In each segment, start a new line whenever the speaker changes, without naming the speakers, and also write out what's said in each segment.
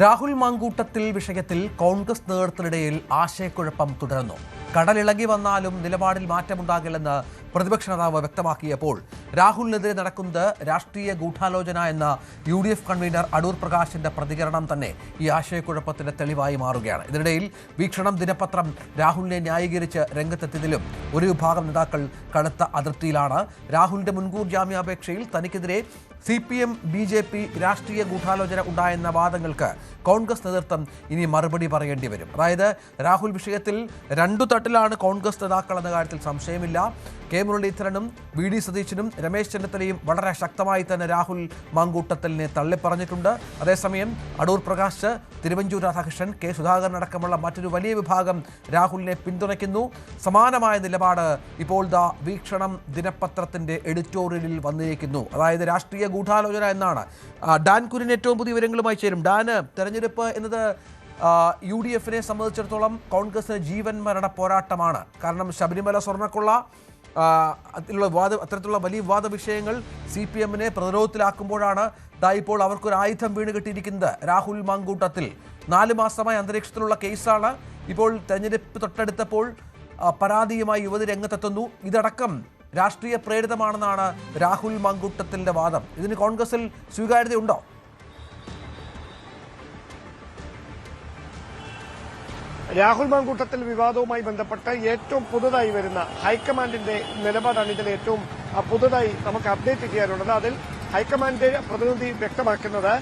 രാഹുൽ മാങ്കൂട്ടത്തിൽ വിഷയത്തിൽ കോൺഗ്രസ് നേതൃത്വത്തിനിടയിൽ ആശയക്കുഴപ്പം തുടരുന്നു. കടലിളകി വന്നാലും നിലപാടിൽ മാറ്റമുണ്ടാകില്ലെന്ന് പ്രതിപക്ഷ നേതാവ് വ്യക്തമാക്കിയപ്പോൾ രാഹുലിനെതിരെ നടക്കുന്നത് രാഷ്ട്രീയ ഗൂഢാലോചന എന്ന UDF കൺവീനർ അടൂർ പ്രകാശിന്റെ പ്രതികരണം തന്നെ ഈ ആശയക്കുഴപ്പത്തിന്റെ തെളിവായി മാറുകയാണ്. ഇതിനിടയിൽ വീക്ഷണം ദിനപത്രം രാഹുലിനെ ന്യായീകരിച്ച് രംഗത്തെത്തിയതിലും ഒരു വിഭാഗം നേതാക്കൾ കടുത്ത അതൃപ്തിയിലാണ്. രാഹുലിന്റെ മുൻകൂർ ജാമ്യാപേക്ഷയിൽ തനിക്കെതിരെ CPM BJP രാഷ്ട്രീയ ഗൂഢാലോചന ഉണ്ടായെന്ന വാദങ്ങൾക്ക് കോൺഗ്രസ് നേതൃത്വം ഇനി മറുപടി പറയേണ്ടി വരും. അതായത് രാഹുൽ വിഷയത്തിൽ രണ്ടു തട്ടിലാണ് കോൺഗ്രസ് നേതാക്കൾ എന്ന കാര്യത്തിൽ സംശയമില്ല. കെ മുരളീധരനും VD സതീശനും രമേശ് ചെന്നിത്തലയും വളരെ ശക്തമായി തന്നെ രാഹുൽ മാങ്കൂട്ടത്തിലിനെ തള്ളിപ്പറഞ്ഞിട്ടുണ്ട്. അതേസമയം അടൂർ പ്രകാശ്, തിരുവഞ്ചൂർ രാധാകൃഷ്ണൻ, K സുധാകരൻ അടക്കമുള്ള മറ്റൊരു വലിയ വിഭാഗം രാഹുലിനെ പിന്തുണയ്ക്കുന്നു. സമാനമായ നിലപാട് ഇപ്പോൾ വീക്ഷണം ദിനപത്രത്തിന്റെ എഡിറ്റോറിയലിൽ വന്നിരിക്കുന്നു. അതായത് രാഷ്ട്രീയ ഗൂഢാലോചന എന്നാണ്. ഡാൻ കുര്യൻ ഏറ്റവും പുതിയ വിവരങ്ങളുമായി ചേരും. ഡാന്, തെരഞ്ഞെടുപ്പ് എന്നത് UDFനെ സംബന്ധിച്ചിടത്തോളം കോൺഗ്രസിന് ജീവൻ മരണ പോരാട്ടമാണ്. കാരണം ശബരിമല സ്വർണ്ണക്കൊള്ള, അത്തരത്തിലുള്ള വലിയ വിവാദ വിഷയങ്ങൾ CPMനെ പ്രതിരോധത്തിലാക്കുമ്പോഴാണ് ഇപ്പോൾ അവർക്കൊരു ആയുധം വീണ് കിട്ടിയിരിക്കുന്നത്. രാഹുൽ മാങ്കൂട്ടത്തിൽ 4 മാസമായി അന്തരീക്ഷത്തിലുള്ള കേസാണ്. ഇപ്പോൾ തെരഞ്ഞെടുപ്പ് തൊട്ടടുത്തപ്പോൾ പരാതിയുമായി യുവതി രംഗത്തെത്തുന്നു. ഇതടക്കം രാഷ്ട്രീയ പ്രേരിതമാണെന്നാണ് രാഹുൽ മാങ്കൂട്ടത്തിൻ്റെ വാദം. ഇതിന് കോൺഗ്രസിൽ സ്വീകാര്യതയുണ്ടോ?
രാഹുൽ മാങ്കൂട്ടത്തിൽ വിവാദവുമായി ബന്ധപ്പെട്ട് ഏറ്റവും പുതുതായി വരുന്ന ഹൈക്കമാൻഡിന്റെ നിലപാടാണ് ഇതിൽ ഏറ്റവും പുതുതായി നമുക്ക് അപ്ഡേറ്റ് ചെയ്യാനുള്ളത്. അതിൽ ഹൈക്കമാൻഡ് പ്രതിനിധി വ്യക്തമാക്കുന്നത്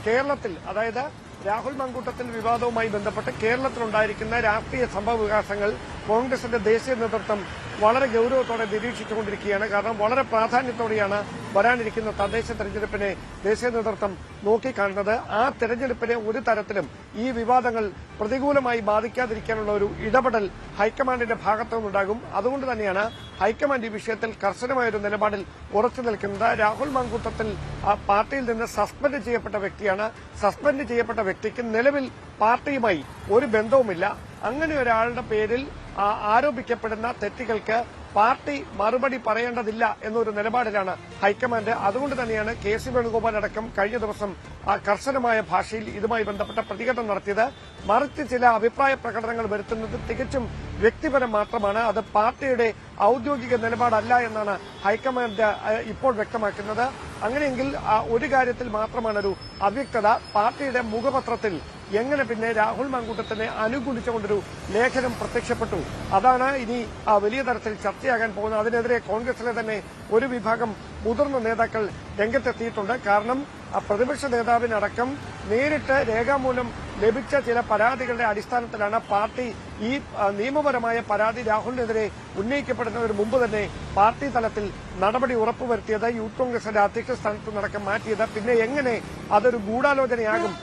കേരളത്തിൽ, അതായത് രാഹുൽ മാങ്കൂട്ടത്തിൽ വിവാദവുമായി ബന്ധപ്പെട്ട് കേരളത്തിലുണ്ടായിരിക്കുന്ന രാഷ്ട്രീയ സംഭവ വികാസങ്ങൾ കോൺഗ്രസിന്റെ ദേശീയ നേതൃത്വം വളരെ ഗൌരവത്തോടെ നിരീക്ഷിച്ചുകൊണ്ടിരിക്കുകയാണ്. കാരണം വളരെ പ്രാധാന്യത്തോടെയാണ് വരാനിരിക്കുന്ന തദ്ദേശ തെരഞ്ഞെടുപ്പിനെ ദേശീയ നേതൃത്വം നോക്കിക്കാണുന്നത്. ആ തെരഞ്ഞെടുപ്പിനെ ഒരു തരത്തിലും ഈ വിവാദങ്ങൾ പ്രതികൂലമായി ബാധിക്കാതിരിക്കാനുള്ള ഒരു ഇടപെടൽ ഹൈക്കമാൻഡിന്റെ ഭാഗത്തു നിന്നുണ്ടാകും. അതുകൊണ്ട് തന്നെയാണ് ഹൈക്കമാൻഡ് ഈ വിഷയത്തിൽ കർശനമായൊരു നിലപാടിൽ ഉറച്ചു നിൽക്കുന്നത്. രാഹുൽ മാങ്കൂട്ടത്തിൽ പാർട്ടിയിൽ നിന്ന് സസ്പെൻഡ് ചെയ്യപ്പെട്ട വ്യക്തിയാണ്. സസ്പെൻഡ് ചെയ്യപ്പെട്ട വ്യക്തിക്ക് നിലവിൽ പാർട്ടിയുമായി ഒരു ബന്ധവുമില്ല. അങ്ങനെ ഒരാളുടെ പേരിൽ ആരോപിക്കപ്പെടുന്ന തെറ്റുകൾക്ക് പാർട്ടി മറുപടി പറയേണ്ടതില്ല എന്നൊരു നിലപാടിലാണ് ഹൈക്കമാൻഡ്. അതുകൊണ്ട് തന്നെയാണ് KC വേണുഗോപാൽ അടക്കം കഴിഞ്ഞ ദിവസം കർശനമായ ഭാഷയിൽ ഇതുമായി ബന്ധപ്പെട്ട പ്രതികരണം നടത്തിയത്. മറിച്ച് ചില അഭിപ്രായ പ്രകടനങ്ങൾ വരുത്തുന്നത് തികച്ചും വ്യക്തിപരം മാത്രമാണ്. അത് പാർട്ടിയുടെ ഔദ്യോഗിക നിലപാടല്ല എന്നാണ് ഹൈക്കമാൻഡ് ഇപ്പോൾ വ്യക്തമാക്കുന്നത്. അങ്ങനെയെങ്കിൽ ഒരു കാര്യത്തിൽ മാത്രമാണ് ഒരു അവ്യക്തത. പാർട്ടിയുടെ മുഖപത്രത്തിൽ എങ്ങനെ പിന്നെ രാഹുൽ മാങ്കൂട്ടത്തിനെ അനുകൂലിച്ചുകൊണ്ടൊരു ലേഖനം പ്രത്യക്ഷപ്പെട്ടു, അതാണ് ഇനി വലിയ തരത്തിൽ ചർച്ചയാകാൻ പോകുന്നത്. അതിനെതിരെ കോൺഗ്രസിലെ തന്നെ ഒരു വിഭാഗം മുതിർന്ന നേതാക്കൾ രംഗത്തെത്തിയിട്ടുണ്ട്. കാരണം പ്രതിപക്ഷ നേതാവിനടക്കം നേരിട്ട് രേഖാമൂലം ലഭിച്ച ചില പരാതികളുടെ അടിസ്ഥാനത്തിലാണ് പാർട്ടി ഈ നിയമപരമായ പരാതി രാഹുലിനെതിരെ ഉന്നയിക്കപ്പെടുന്നതിന് മുമ്പ് തന്നെ പാർട്ടി തലത്തിൽ നടപടി ഉറപ്പുവരുത്തിയത്, യൂത്ത് കോൺഗ്രസിന്റെ അധ്യക്ഷ സ്ഥാനത്ത് നടക്കം മാറ്റിയത്. പിന്നെ എങ്ങനെ അതൊരു ഗൂഢാലോചനയാകും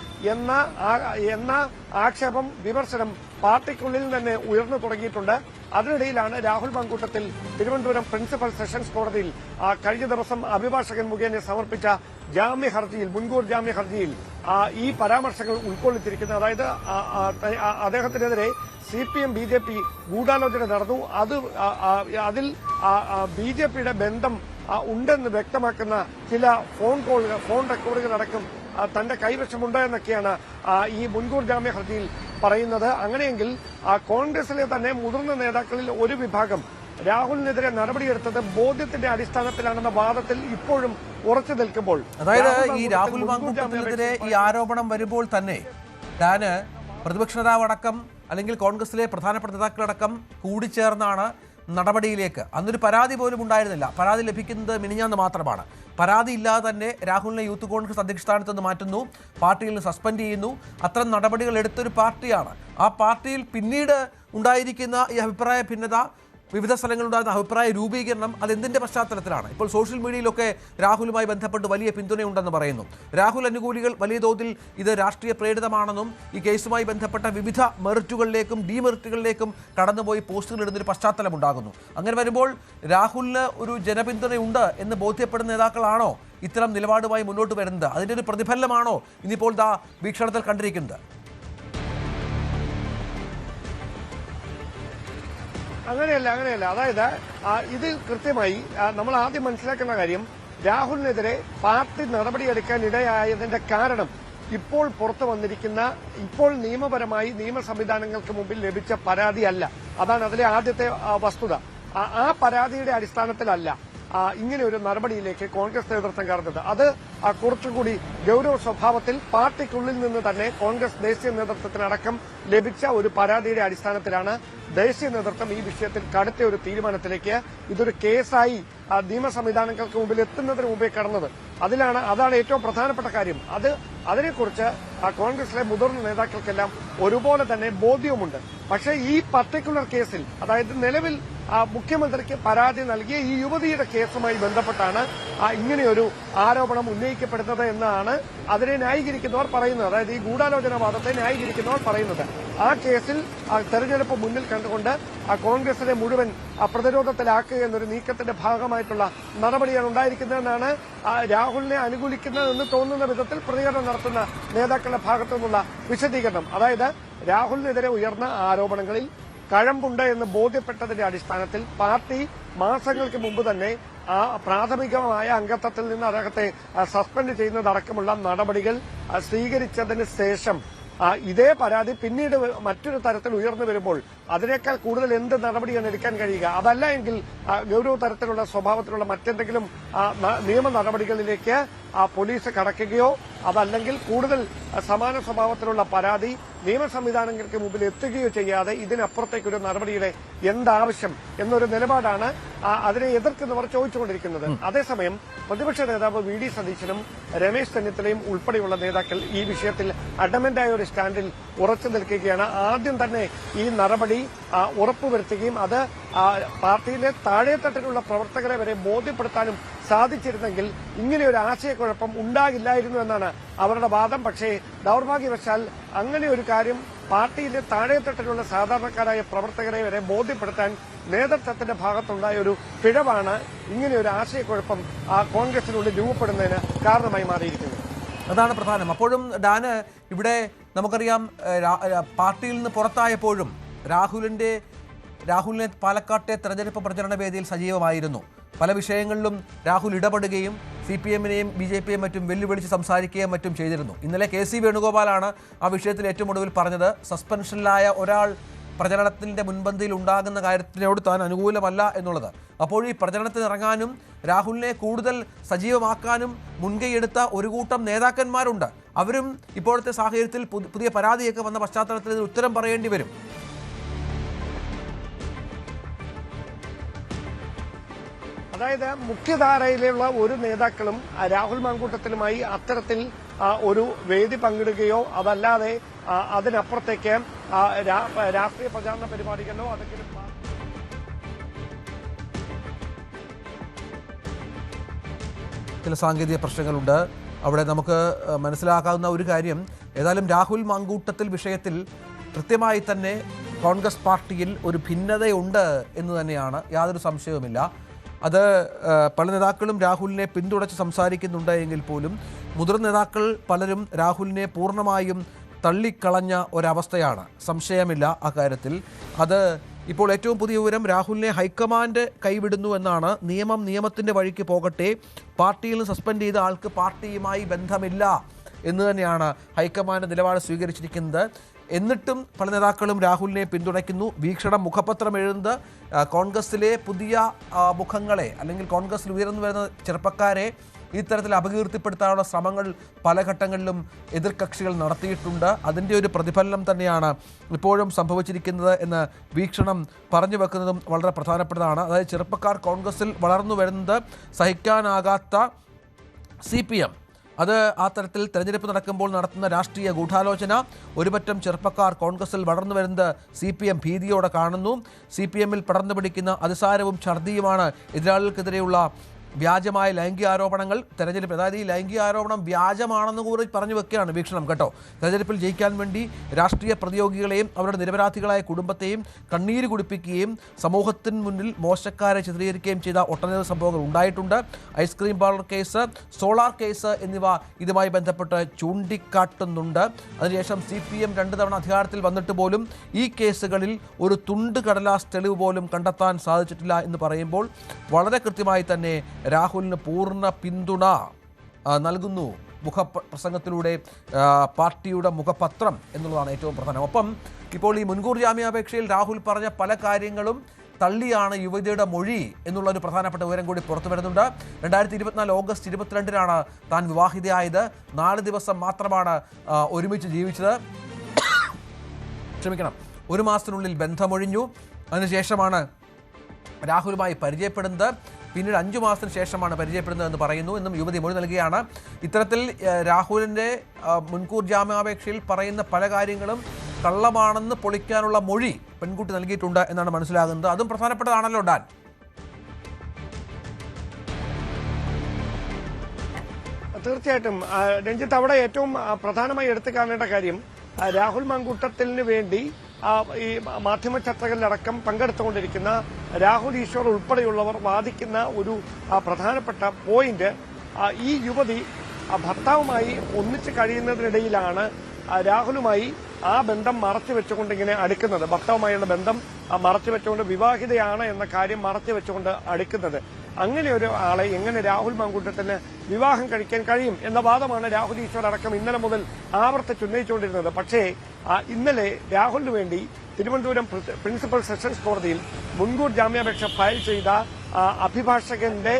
എന്ന ആക്ഷേപം, വിമർശനം പാർട്ടിക്കുള്ളിൽ തന്നെ ഉയർന്നു തുടങ്ങിയിട്ടുണ്ട്. അതിനിടയിലാണ് രാഹുൽ മാങ്കൂട്ടത്തിൽ തിരുവനന്തപുരം പ്രിൻസിപ്പൽ സെഷൻസ് കോടതിയിൽ കഴിഞ്ഞ ദിവസം അഭിഭാഷകൻ മുഖേന സമർപ്പിച്ച ജാമ്യ ഹർജിയിൽ, മുൻകൂർ ജാമ്യ ഹർജിയിൽ ഈ പരാമർശങ്ങൾ ഉൾക്കൊള്ളിച്ചിരിക്കുന്നത്. അതായത് അദ്ദേഹത്തിനെതിരെ CPM BJP ഗൂഢാലോചന നടന്നു, അതിൽ BJPയുടെ ബന്ധം ഉണ്ടെന്ന് വ്യക്തമാക്കുന്ന ചില ഫോൺ റെക്കോർഡുകൾ അടക്കം തന്റെ കൈവശമുണ്ട് എന്നൊക്കെയാണ് ഈ മുൻകൂർ ജാമ്യ ഹർജിയിൽ പറയുന്നത്. അങ്ങനെയെങ്കിൽ കോൺഗ്രസിലെ തന്നെ മുതിർന്ന നേതാക്കളിൽ ഒരു വിഭാഗം രാഹുലിനെതിരെ നടപടിയെടുത്തത് ബോധ്യത്തിന്റെ അടിസ്ഥാനത്തിലാണെന്ന വാദത്തിൽ ഇപ്പോഴും ഉറച്ചു നിൽക്കുമ്പോൾ,
അതായത് ഈ രാഹുൽ മാങ്കൂട്ടത്തിനെതിരെ ഈ ആരോപണം വരുമ്പോൾ തന്നെ താന് പ്രതിപക്ഷ നേതാവ് അടക്കം അല്ലെങ്കിൽ കോൺഗ്രസിലെ പ്രധാനപ്പെട്ട നേതാക്കളടക്കം കൂടിച്ചേർന്നാണ് നടപടിയിലേക്ക്. അന്നൊരു പരാതി പോലും ഉണ്ടായിരുന്നില്ല. പരാതി ലഭിക്കുന്നത് മിനിഞ്ഞാന്ന് മാത്രമാണ്. പരാതി ഇല്ലാതെ തന്നെ രാഹുലിനെ യൂത്ത് കോൺഗ്രസ് അധ്യക്ഷ സ്ഥാനത്ത് നിന്ന് മാറ്റുന്നു, പാർട്ടിയിൽ നിന്ന് സസ്പെൻഡ് ചെയ്യുന്നു. അത്തരം നടപടികൾ എടുത്തൊരു പാർട്ടിയാണ്. ആ പാർട്ടിയിൽ പിന്നീട് ഉണ്ടായിരിക്കുന്ന ഈ അഭിപ്രായ ഭിന്നത, വിവിധ സ്ഥലങ്ങളിലുണ്ടാകുന്ന അഭിപ്രായ രൂപീകരണം, അതെന്തിൻ്റെ പശ്ചാത്തലത്തിലാണ്? ഇപ്പോൾ സോഷ്യൽ മീഡിയയിലൊക്കെ രാഹുലുമായി ബന്ധപ്പെട്ട് വലിയ പിന്തുണയുണ്ടെന്ന് പറയുന്നു. രാഹുൽ അനുകൂലികൾ വലിയ തോതിൽ ഇത് രാഷ്ട്രീയ പ്രേരിതമാണെന്നും ഈ കേസുമായി ബന്ധപ്പെട്ട വിവിധ മെറിറ്റുകളിലേക്കും ഡീമെറിറ്റുകളിലേക്കും കടന്നുപോയി പോസ്റ്റുകൾ ഇടുന്നൊരു പശ്ചാത്തലം ഉണ്ടാകുന്നു. അങ്ങനെ വരുമ്പോൾ രാഹുലിന് ഒരു ജനപിന്തുണയുണ്ട് എന്ന് ബോധ്യപ്പെടുന്ന നേതാക്കളാണോ ഇത്തരം നിലപാടുമായി മുന്നോട്ട് വരുന്നത്? അതിൻ്റെ ഒരു പ്രതിഫലനമാണോ ഇനിയിപ്പോൾ വീക്ഷണത്തിൽ കണ്ടിരിക്കുന്നത്?
അങ്ങനെയല്ല. അതായത് ഇത് കൃത്യമായി നമ്മൾ ആദ്യം മനസ്സിലാക്കുന്ന കാര്യം, രാഹുലിനെതിരെ പാർട്ടി നടപടിയെടുക്കാൻ ഇടയായതിന്റെ കാരണം ഇപ്പോൾ പുറത്തു വന്നിരിക്കുന്ന ഇപ്പോൾ നിയമപരമായി നിയമ സംവിധാനങ്ങൾക്ക് മുമ്പിൽ ലഭിച്ച പരാതിയല്ല. അതാണ് അതിലെ ആദ്യത്തെ വസ്തുത. ആ പരാതിയുടെ അടിസ്ഥാനത്തിലല്ല ഇങ്ങനെ ഒരു നടപടിയിലേക്ക് കോൺഗ്രസ് നേതൃത്വം കടന്നത്. അത് കുറച്ചുകൂടി ഗൌരവ സ്വഭാവത്തിൽ പാർട്ടിക്കുള്ളിൽ നിന്ന് തന്നെ കോൺഗ്രസ് ദേശീയ നേതൃത്വത്തിനടക്കം ലഭിച്ച ഒരു പരാതിയുടെ അടിസ്ഥാനത്തിലാണ് ദേശീയ നേതൃത്വം ഈ വിഷയത്തിൽ കടുത്ത ഒരു തീരുമാനത്തിലേക്ക് ഇതൊരു കേസായി നിയമ സംവിധാനങ്ങൾക്ക് മുമ്പിൽ എത്തുന്നതിന് മുമ്പേ കടന്നത്. അതാണ് ഏറ്റവും പ്രധാനപ്പെട്ട കാര്യം. അതിനെക്കുറിച്ച് കോൺഗ്രസിലെ മുതിർന്ന നേതാക്കൾക്കെല്ലാം ഒരുപോലെ തന്നെ ബോധ്യവുമുണ്ട്. പക്ഷേ ഈ പർട്ടിക്കുലർ കേസിൽ, അതായത് നിലവിൽ മുഖ്യമന്ത്രിക്ക് പരാതി നൽകിയ ഈ യുവതിയുടെ കേസുമായി ബന്ധപ്പെട്ടാണ് ഇങ്ങനെയൊരു ആരോപണം ഉന്നയിക്കപ്പെടുന്നത് എന്നാണ് അതിനെ ന്യായീകരിക്കുന്നവർ പറയുന്നത്. അതായത് ഈ ഗൂഢാലോചനാവാദത്തെ ന്യായീകരിക്കുന്നവർ പറയുന്നത്. ആ കേസിൽ തെരഞ്ഞെടുപ്പ് മുന്നിൽ കണ്ടുകൊണ്ട് കോൺഗ്രസിനെ മുഴുവൻ പ്രതിരോധത്തിലാക്കുക എന്നൊരു നീക്കത്തിന്റെ ഭാഗമായിട്ടുള്ള നടപടിയാണ് ഉണ്ടായിരിക്കുന്നതെന്നാണ് രാഹുലിനെ അനുകൂലിക്കുന്നതെന്ന് തോന്നുന്ന വിധത്തിൽ പ്രതികരണം നടത്തുന്ന നേതാക്കളുടെ ഭാഗത്തു നിന്നുള്ള വിശദീകരണം. അതായത് രാഹുലിനെതിരെ ഉയർന്ന ആരോപണങ്ങളിൽ കഴമ്പുണ്ട് എന്ന് ബോധ്യപ്പെട്ടതിന്റെ അടിസ്ഥാനത്തിൽ പാർട്ടി മാസങ്ങൾക്ക് മുമ്പ് തന്നെ പ്രാഥമികമായ അംഗത്വത്തിൽ നിന്ന് അദ്ദേഹത്തെ സസ്പെൻഡ് ചെയ്യുന്നതടക്കമുള്ള നടപടികൾ സ്വീകരിച്ചതിന് ശേഷം ഇതേ പരാതി പിന്നീട് മറ്റൊരു തരത്തിൽ ഉയർന്നു വരുമ്പോൾ അതിനേക്കാൾ കൂടുതൽ എന്ത് നടപടിയാണ് എടുക്കാൻ കഴിയുക? അതല്ല എങ്കിൽ ഗൌരവ തരത്തിലുള്ള സ്വഭാവത്തിലുള്ള മറ്റെന്തെങ്കിലും നിയമ നടപടികളിലേക്ക് പോലീസ് കടക്കുകയോ അതല്ലെങ്കിൽ കൂടുതൽ സമാന സ്വഭാവത്തിലുള്ള പരാതി നിയമ സംവിധാനങ്ങൾക്ക് മുമ്പിൽ എത്തുകയോ ചെയ്യാതെ ഇതിനപ്പുറത്തേക്കൊരു നടപടിയുടെ എന്താവശ്യം എന്നൊരു നിലപാടാണ് അതിനെ എതിർക്കുന്നവർ ചോദിച്ചുകൊണ്ടിരിക്കുന്നത്. അതേസമയം പ്രതിപക്ഷ നേതാവ് വി ഡി സതീശനും രമേശ് ചെന്നിത്തലയും ഉൾപ്പെടെയുള്ള നേതാക്കൾ ഈ വിഷയത്തിൽ അഡമന്റായ ഒരു സ്റ്റാൻഡിൽ ഉറച്ചു നിൽക്കുകയാണ്. ആദ്യം തന്നെ ഈ നടപടി ഉറപ്പുവരുത്തുകയും അത് പാർട്ടിയിലെ താഴെത്തട്ടിലുള്ള പ്രവർത്തകരെ വരെ ബോധ്യപ്പെടുത്താനും സാധിച്ചിരുന്നെങ്കിൽ ഇങ്ങനെയൊരു ആശയക്കുഴപ്പം ഉണ്ടാകില്ലായിരുന്നു എന്നാണ് അവരുടെ വാദം. പക്ഷേ ദൌർഭാഗ്യവശാൽ അങ്ങനെ ഒരു കാര്യം പാർട്ടിയിലെ താഴെത്തട്ടിലുള്ള സാധാരണക്കാരായ പ്രവർത്തകരെ വരെ ബോധ്യപ്പെടുത്താൻ നേതൃത്വത്തിന്റെ ഭാഗത്തുണ്ടായ ഒരു പിഴവാണ് ഇങ്ങനെയൊരു ആശയക്കുഴപ്പം കോൺഗ്രസിനുള്ളിൽ രൂപപ്പെടുന്നതിന് കാരണമായി മാറിയിരിക്കുന്നത്.
അതാണ് പ്രധാനം. അപ്പോഴും ഡാന് ഇവിടെ നമുക്കറിയാം, പാർട്ടിയിൽ നിന്ന് പുറത്തായപ്പോഴും രാഹുലിനെ പാലക്കാട്ടെ തെരഞ്ഞെടുപ്പ് പ്രചരണ വേദിയിൽ സജീവമായിരുന്നു. പല വിഷയങ്ങളിലും രാഹുൽ ഇടപെടുകയും CPM-നെയും BJP-യെയും മറ്റും വെല്ലുവിളിച്ച് സംസാരിക്കുകയും മറ്റും ചെയ്തിരുന്നു. ഇന്നലെ KC വേണുഗോപാലാണ് ആ വിഷയത്തിൽ ഏറ്റവും ഒടുവിൽ പറഞ്ഞത് സസ്പെൻഷനിലായ ഒരാൾ പ്രചരണത്തിൻ്റെ മുൻപന്തിയിൽ ഉണ്ടാകുന്ന കാര്യത്തിനോട് താൻ അനുകൂലമല്ല എന്നുള്ളത്. അപ്പോൾ ഈ പ്രചരണത്തിന് ഇറങ്ങാനും രാഹുലിനെ കൂടുതൽ സജീവമാക്കാനും മുൻകൈയെടുത്ത ഒരു കൂട്ടം നേതാക്കന്മാരുണ്ട്. അവരും ഇപ്പോഴത്തെ സാഹചര്യത്തിൽ പുതിയ പരാതിയൊക്കെ വന്ന പശ്ചാത്തലത്തിൽ ഇതിന് ഉത്തരം പറയേണ്ടി വരും.
അതായത് മുഖ്യധാരയിലുള്ള ഒരു നേതാക്കളും രാഹുൽ മാങ്കൂട്ടത്തിലുമായി അത്തരത്തിൽ ഒരു വേദി പങ്കിടുകയോ അതല്ലാതെ അതിനപ്പുറത്തേക്ക് രാഷ്ട്രീയ പ്രചാരണ പരിപാടികളോ അതെങ്കിലും
ചില സാങ്കേതിക പ്രശ്നങ്ങളുണ്ട്. അവിടെ നമുക്ക് മനസ്സിലാക്കാവുന്ന ഒരു കാര്യം, ഏതായാലും രാഹുൽ മാങ്കൂട്ടത്തിൽ വിഷയത്തിൽ കൃത്യമായി തന്നെ കോൺഗ്രസ് പാർട്ടിയിൽ ഒരു ഭിന്നതയുണ്ട് എന്ന് തന്നെയാണ്, യാതൊരു സംശയവുമില്ല. അത് പല നേതാക്കളും രാഹുലിനെ പിന്തുണച്ച് സംസാരിക്കുന്നുണ്ട് എങ്കിൽ പോലും മുതിർന്ന നേതാക്കൾ പലരും രാഹുലിനെ പൂർണ്ണമായും തള്ളിക്കളഞ്ഞ ഒരവസ്ഥയാണ്, സംശയമില്ല അക്കാര്യത്തിൽ. അത് ഇപ്പോൾ ഏറ്റവും പുതിയ വിവരം, രാഹുലിനെ ഹൈക്കമാൻഡ് കൈവിടുന്നു എന്നാണ്. നിയമത്തിൻ്റെ വഴിക്ക് പോകട്ടെ, പാർട്ടിയിൽ നിന്ന് സസ്പെൻഡ് ചെയ്ത ആൾക്ക് പാർട്ടിയുമായി ബന്ധമില്ല എന്ന് തന്നെയാണ് ഹൈക്കമാൻഡ് നിലപാട് സ്വീകരിച്ചിരിക്കുന്നത്. എന്നിട്ടും പല നേതാക്കളും രാഹുലിനെ പിന്തുണയ്ക്കുന്നു. വീക്ഷണം മുഖപത്രം എഴുതുന്നത് കോൺഗ്രസിലെ പുതിയ മുഖങ്ങളെ അല്ലെങ്കിൽ കോൺഗ്രസിൽ ഉയർന്നു വരുന്ന ചെറുപ്പക്കാരെ ഇത്തരത്തിൽ അപകീർത്തിപ്പെടുത്താനുള്ള ശ്രമങ്ങൾ പല ഘട്ടങ്ങളിലും എതിർകക്ഷികൾ നടത്തിയിട്ടുണ്ട്. അതിൻ്റെ ഒരു പ്രതിഫലനം തന്നെയാണ് ഇപ്പോഴും സംഭവിച്ചിരിക്കുന്നത് എന്ന് വീക്ഷണം പറഞ്ഞു വെക്കുന്നതും വളരെ പ്രധാനപ്പെട്ടതാണ്. അതായത് ചെറുപ്പക്കാർ കോൺഗ്രസിൽ വളർന്നു വരുന്നത് സഹിക്കാനാകാത്ത CPM, അത് ആ തരത്തിൽ തെരഞ്ഞെടുപ്പ് നടക്കുമ്പോൾ നടത്തുന്ന രാഷ്ട്രീയ ഗൂഢാലോചന, ഒരുപറ്റം ചെറുപ്പക്കാർ കോൺഗ്രസിൽ വളർന്നു വരുന്നത് CPM ഭീതിയോടെ കാണുന്നു. CPM-ൽ പടർന്നു പിടിക്കുന്ന അതിസാരവും ഛർദിയുമാണ് എതിരാളികൾക്കെതിരെയുള്ള വ്യാജമായ ലൈംഗിക ആരോപണങ്ങൾ. തെരഞ്ഞെടുപ്പ്, അതായത് ഈ ലൈംഗിക ആരോപണം വ്യാജമാണെന്ന് കൂടി പറഞ്ഞു വെക്കുകയാണ് വീക്ഷണം കേട്ടോ. തെരഞ്ഞെടുപ്പിൽ ജയിക്കാൻ വേണ്ടി രാഷ്ട്രീയ പ്രതിയോഗികളെയും അവരുടെ നിരപരാധികളായ കുടുംബത്തെയും കണ്ണീര് കുടിപ്പിക്കുകയും സമൂഹത്തിന് മുന്നിൽ മോശക്കാരെ ചിത്രീകരിക്കുകയും ചെയ്ത ഒട്ടനവധി സംഭവങ്ങൾ ഉണ്ടായിട്ടുണ്ട്. Ice cream parlour case, solar case എന്നിവ ഇതുമായി ബന്ധപ്പെട്ട് ചൂണ്ടിക്കാട്ടുന്നുണ്ട്. അതിനുശേഷം CPM 2 തവണ അധികാരത്തിൽ വന്നിട്ട് പോലും ഈ കേസുകളിൽ ഒരു തുണ്ട് കടലാസ് തെളിവ് പോലും കണ്ടെത്താൻ സാധിച്ചിട്ടില്ല എന്ന് പറയുമ്പോൾ വളരെ കൃത്യമായി തന്നെ രാഹുലിന് പൂർണ്ണ പിന്തുണ നൽകുന്നു മുഖപ്രസംഗത്തിലൂടെ പാർട്ടിയുടെ മുഖപത്രം എന്നുള്ളതാണ് ഏറ്റവും പ്രധാനം. ഒപ്പം ഇപ്പോൾ ഈ മുൻകൂർ ജാമ്യാപേക്ഷയിൽ രാഹുൽ പറഞ്ഞ പല കാര്യങ്ങളും തള്ളിയാണ് യുവതിയുടെ മൊഴി എന്നുള്ളൊരു പ്രധാനപ്പെട്ട വിവരം കൂടി പുറത്തു വരുന്നുണ്ട്. 2024 ഓഗസ്റ്റ് 22-നാണ് താൻ വിവാഹിതയായത്. 4 ദിവസം മാത്രമാണ് ഒരുമിച്ച് ജീവിച്ചത്. ക്ഷമിക്കണം, 1 മാസത്തിനുള്ളിൽ ബന്ധമൊഴിഞ്ഞു. അതിനുശേഷമാണ് രാഹുലുമായി പരിചയപ്പെടുന്നത്. പിന്നീട് 5 മാസത്തിന് ശേഷമാണ് പരിചയപ്പെടുന്നതെന്ന് പറയുന്നു എന്നും യുവതി മൊഴി നൽകുകയാണ്. ഇത്തരത്തിൽ രാഹുലിൻ്റെ മുൻകൂർ ജാമ്യാപേക്ഷയിൽ പറയുന്ന പല കാര്യങ്ങളും കള്ളമാണെന്ന് പൊളിക്കാനുള്ള മൊഴി പെൺകുട്ടി നൽകിയിട്ടുണ്ട് എന്നാണ് മനസ്സിലാകുന്നത്. അതും പ്രധാനപ്പെട്ടതാണല്ലോ ഡാൻ.
തീർച്ചയായിട്ടും രഞ്ജിത്ത്, അവിടെ ഏറ്റവും പ്രധാനമായി എടുത്തു കാണേണ്ട കാര്യം രാഹുൽ മാങ്കൂട്ടത്തിന് വേണ്ടി ഈ മാധ്യമ ചർച്ചകളിലടക്കം പങ്കെടുത്തുകൊണ്ടിരിക്കുന്ന രാഹുൽ ഈശ്വർ ഉൾപ്പെടെയുള്ളവർ വാദിക്കുന്ന ഒരു പ്രധാനപ്പെട്ട പോയിന്റ്, ഈ യുവതി ഭർത്താവുമായി ഒന്നിച്ച് കഴിയുന്നതിനിടയിലാണ് രാഹുലുമായി ആ ബന്ധം മറച്ചു വെച്ചുകൊണ്ട് ഇങ്ങനെ അടുക്കുന്നത്. ഭർത്താവുമായുള്ള ബന്ധം മറച്ചു വെച്ചുകൊണ്ട് വിവാഹിതയാണ് എന്ന കാര്യം മറച്ചു വെച്ചുകൊണ്ട് അടുക്കുന്നത്. അങ്ങനെ ഒരു ആളെ എങ്ങനെ രാഹുൽ മാങ്കൂട്ടത്തിന് വിവാഹം കഴിക്കാൻ കഴിയും എന്ന വാദമാണ് രാഹുൽ ഈശ്വർ അടക്കം ഇന്നലെ മുതൽ ആവർത്തിച്ചുന്നയിച്ചുകൊണ്ടിരുന്നത്. പക്ഷേ ഇന്നലെ രാഹുലിന് വേണ്ടി തിരുവനന്തപുരം പ്രിൻസിപ്പൽ സെഷൻസ് കോടതിയിൽ മുൻകൂർ ജാമ്യാപേക്ഷ ഫയൽ ചെയ്ത അഭിഭാഷകന്റെ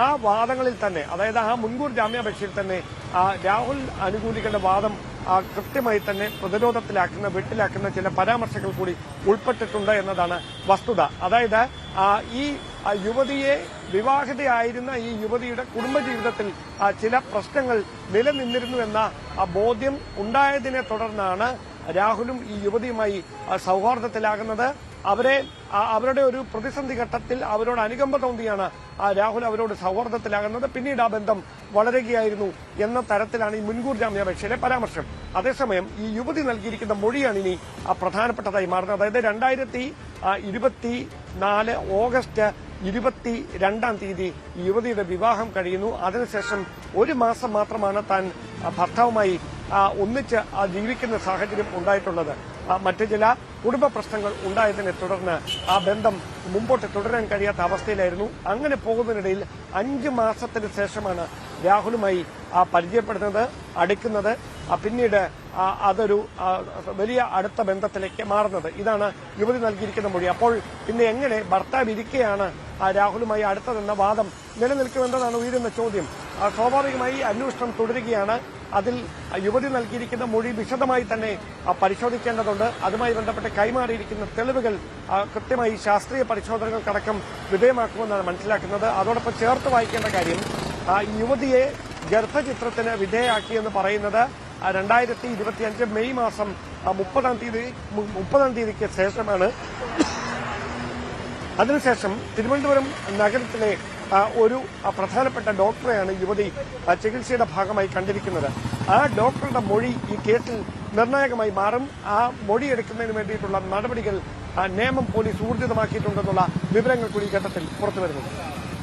ആ വാദങ്ങളിൽ തന്നെ, അതായത് ആ മുൻകൂർ ജാമ്യാപേക്ഷയിൽ തന്നെ രാഹുൽ അനുകൂലികളുടെ വാദം കൃത്യമായി തന്നെ പ്രതിരോധത്തിലാക്കുന്ന, വെട്ടിലാക്കുന്ന ചില പരാമർശങ്ങൾ കൂടി ഉൾപ്പെട്ടിട്ടുണ്ട് എന്നതാണ് വസ്തുത. അതായത് ഈ യുവതിയെ വിവാഹിതയായിരുന്ന ഈ യുവതിയുടെ കുടുംബജീവിതത്തിൽ ചില പ്രശ്നങ്ങൾ നിലനിന്നിരുന്നു എന്ന ബോധ്യം ഉണ്ടായതിനെ തുടർന്നാണ് രാഹുലും ഈ യുവതിയുമായി സൗഹാർദ്ദത്തിലാകുന്നത്. അവരുടെ ഒരു പ്രതിസന്ധി ഘട്ടത്തിൽ അവരോട് അനുകമ്പ തോന്നിയാണ് രാഹുൽ അവരോട് സൗഹാർദ്ദത്തിലാകുന്നത്. പിന്നീട് ആ ബന്ധം വളരുകയായിരുന്നു എന്ന തരത്തിലാണ് ഈ മുൻകൂർ ജാമ്യാപേക്ഷയിലെ പരാമർശം. അതേസമയം ഈ യുവതി നൽകിയിരിക്കുന്ന മൊഴിയാണ് ഇനി പ്രധാനപ്പെട്ടതായി മാറുന്നത്. അതായത് 2024 ഓഗസ്റ്റ് 22-ാം തീയതി യുവതിയുടെ വിവാഹം കഴിയുന്നു. അതിനുശേഷം 1 മാസം മാത്രമാണ് താൻ ഭർത്താവുമായി ഒന്നിച്ച് ജീവിക്കുന്ന സാഹചര്യം ഉണ്ടായിട്ടുള്ളത്. മറ്റു ചില കുടുംബ പ്രശ്നങ്ങൾ ഉണ്ടായതിനെ തുടർന്ന് ആ ബന്ധം മുമ്പോട്ട് തുടരാൻ കഴിയാത്ത അവസ്ഥയിലായിരുന്നു. അങ്ങനെ പോകുന്നതിനിടയിൽ 5 മാസത്തിന് ശേഷമാണ് രാഹുലുമായി പരിചയപ്പെടുന്നത്, അടുക്കുന്നത്. പിന്നീട് അതൊരു വലിയ അടുത്ത ബന്ധത്തിലേക്ക് മാറുന്നത്. ഇതാണ് യുവതി നൽകിയിരിക്കുന്ന മൊഴി. അപ്പോൾ പിന്നെ എങ്ങനെ ഭർത്താവ് ഇരിക്കെയാണ് രാഹുലുമായി അടുത്തതെന്ന വാദം നിലനിൽക്കുമെന്നതാണ് ഉയരുന്ന ചോദ്യം. സ്വാഭാവികമായി അന്വേഷണം തുടരുകയാണ്. അതിൽ യുവതി നൽകിയിരിക്കുന്ന മൊഴി വിശദമായി തന്നെ പരിശോധിക്കേണ്ടതുണ്ട്. അതുമായി ബന്ധപ്പെട്ട് കൈമാറിയിരിക്കുന്ന തെളിവുകൾ കൃത്യമായി ശാസ്ത്രീയ പരിശോധനകൾക്കടക്കം വിധേയമാക്കുമെന്നാണ് മനസ്സിലാക്കുന്നത്. അതോടൊപ്പം ചേർത്ത് വായിക്കേണ്ട കാര്യം, യുവതിയെ ഗർഭചിത്രത്തിന് വിധേയമാക്കിയെന്ന് പറയുന്നത് 2025 മെയ് മാസം 30-ാം തീയതിക്ക് ശേഷമാണ്. അതിനുശേഷം തിരുവനന്തപുരം നഗരത്തിലെ ഒരു പ്രധാനപ്പെട്ട ഡോക്ടറെയാണ് യുവതി ചികിത്സയുടെ ഭാഗമായി കണ്ടിരിക്കുന്നത്. ആ ഡോക്ടറുടെ മൊഴി ഈ കേസിൽ നിർണായകമായി മാറും. ആ മൊഴിയെടുക്കുന്നതിന് വേണ്ടിയിട്ടുള്ള നടപടികൾ നിയമം പോലീസ് ഊർജിതമാക്കിയിട്ടുണ്ടെന്നുള്ള വിവരങ്ങൾ കൂടി ഘട്ടത്തിൽ പുറത്തുവരുന്നു.